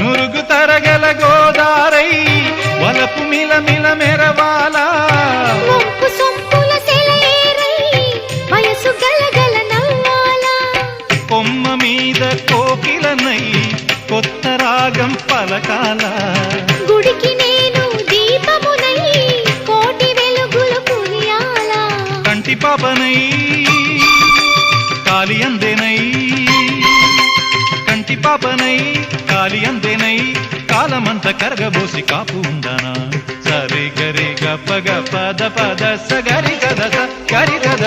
నురుగు తరగల గోదారై వలపు మిలమిల మెరవాలా వంపు సొంపుల సెలయేరై వయసు గలగల నవ్వాలా కొమ్మ మీద కోకిలనై కొత్త రాగం పలకాల గుడికి నేను దీపమునై కోటి వెలుగులు కురియాలా కంటి పాపనై కాలి అందేనై కంటి పాపనై కాలి అందేనై కాలమంత కరగబోసి కాపు ఉందనా సరి గరి గప్ప గప ద పద స గరి గద గరి గద